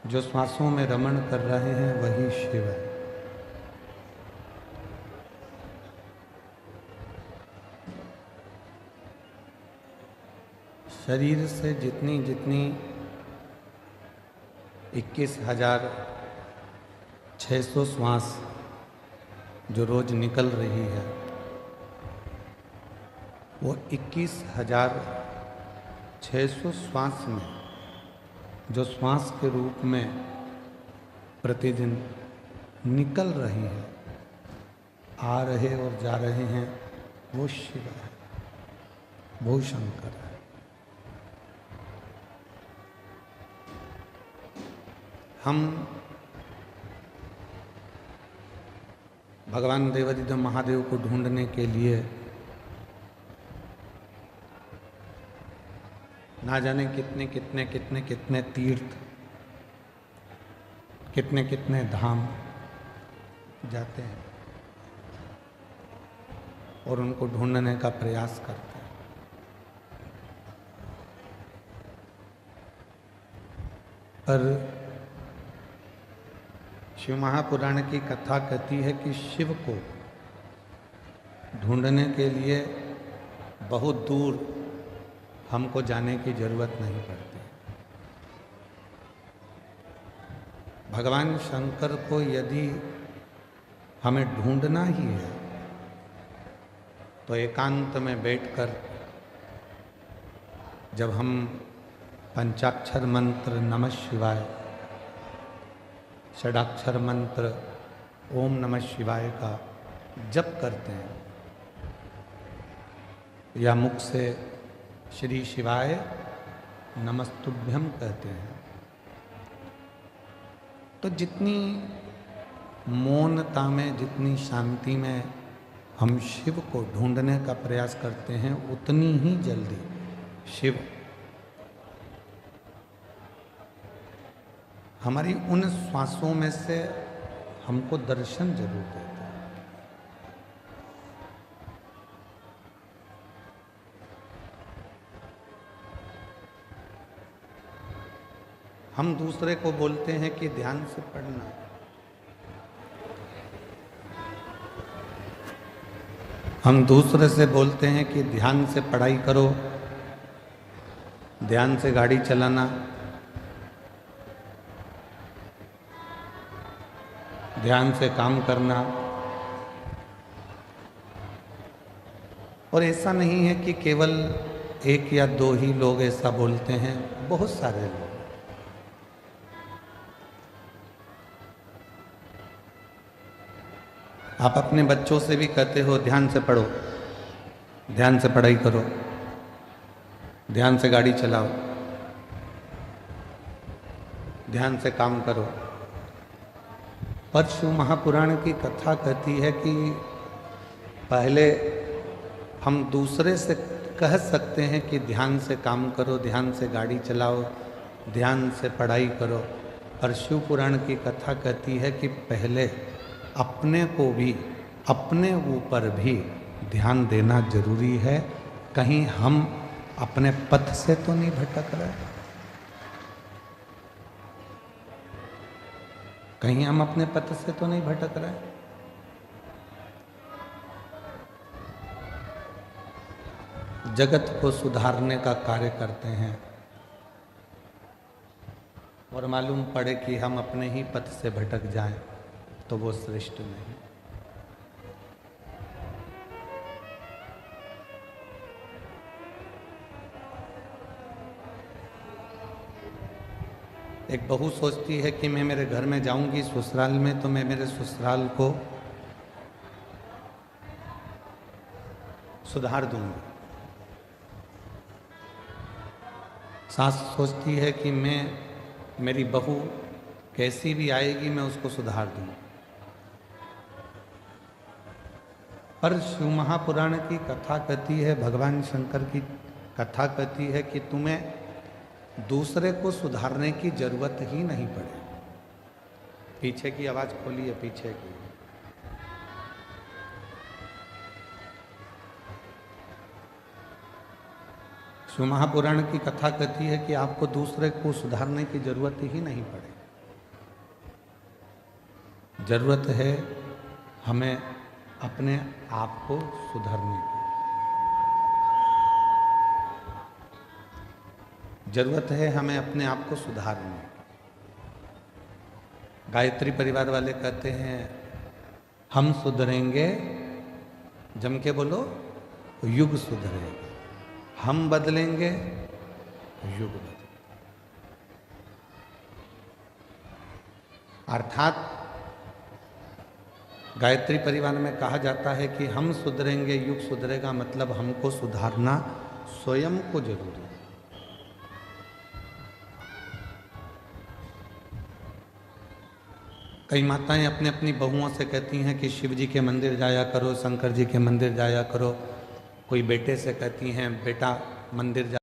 जो श्वासों में रमण कर रहे हैं वही शिव है। शरीर से जितनी जितनी 21,600 श्वास जो रोज निकल रही है, वो 21,600 श्वास में जो श्वास के रूप में प्रतिदिन निकल रही है, आ रहे और जा रहे हैं, वो शिव है, वो शंकर है। हम भगवान देवादिदेव महादेव को ढूंढने के लिए ना जाने कितने कितने कितने कितने तीर्थ, कितने कितने धाम जाते हैं और उनको ढूंढने का प्रयास करते हैं। पर शिव महापुराण की कथा कहती है कि शिव को ढूंढने के लिए बहुत दूर हमको जाने की जरूरत नहीं पड़ती। भगवान शंकर को यदि हमें ढूंढना ही है तो एकांत में बैठकर जब हम पंचाक्षर मंत्र नमः शिवाय, षडाक्षर मंत्र ओम नमः शिवाय का जप करते हैं या मुख से श्री शिवाय नमस्तुभ्यम कहते हैं, तो जितनी मौनता में, जितनी शांति में हम शिव को ढूंढने का प्रयास करते हैं, उतनी ही जल्दी शिव हमारी उन श्वासों में से हमको दर्शन जरूर देते हैं। हम दूसरे को बोलते हैं कि ध्यान से पढ़ना, हम दूसरे से बोलते हैं कि ध्यान से पढ़ाई करो, ध्यान से गाड़ी चलाना, ध्यान से काम करना। और ऐसा नहीं है कि केवल एक या दो ही लोग ऐसा बोलते हैं, बहुत सारे लोग। आप अपने बच्चों से भी कहते हो ध्यान से पढ़ो, ध्यान से पढ़ाई करो, ध्यान से गाड़ी चलाओ, ध्यान से काम करो। पर शिव महापुराण की कथा कहती है कि पहले हम दूसरे से कह सकते हैं कि ध्यान से काम करो, ध्यान से गाड़ी चलाओ, ध्यान से पढ़ाई करो, पर शिव पुराण की कथा कहती है कि पहले अपने को भी, अपने ऊपर भी ध्यान देना जरूरी है। कहीं हम अपने पथ से तो नहीं भटक रहे, कहीं हम अपने पथ से तो नहीं भटक रहे। जगत को सुधारने का कार्य करते हैं और मालूम पड़े कि हम अपने ही पथ से भटक जाएं तो वो श्रेष्ठ नहीं। एक बहू सोचती है कि मैं मेरे घर में जाऊंगी ससुराल में तो मैं मेरे ससुराल को सुधार दूंगी। सास सोचती है कि मैं, मेरी बहू कैसी भी आएगी मैं उसको सुधार दूंगी। पर शिव महापुराण की कथा कहती है, भगवान शंकर की कथा कहती है कि तुम्हें दूसरे को सुधारने की जरूरत ही नहीं पड़े। पीछे की आवाज खोलिए, पीछे की। शिव महापुराण की कथा कहती है कि आपको दूसरे को सुधारने की जरूरत ही नहीं पड़े। जरूरत है हमें अपने आप को सुधारने की। जरूरत है हमें अपने आप को सुधारने की। गायत्री परिवार वाले कहते हैं हम सुधरेंगे, जम के बोलो, युग सुधरेगा। हम बदलेंगे, युग बदलेगा। अर्थात गायत्री परिवार में कहा जाता है कि हम सुधरेंगे, युग सुधरेगा, मतलब हमको सुधारना स्वयं को जरूरी है। कई माताएं अपने अपनी बहुओं से कहती हैं कि शिव जी के मंदिर जाया करो, शंकर जी के मंदिर जाया करो। कोई बेटे से कहती हैं बेटा मंदिर जा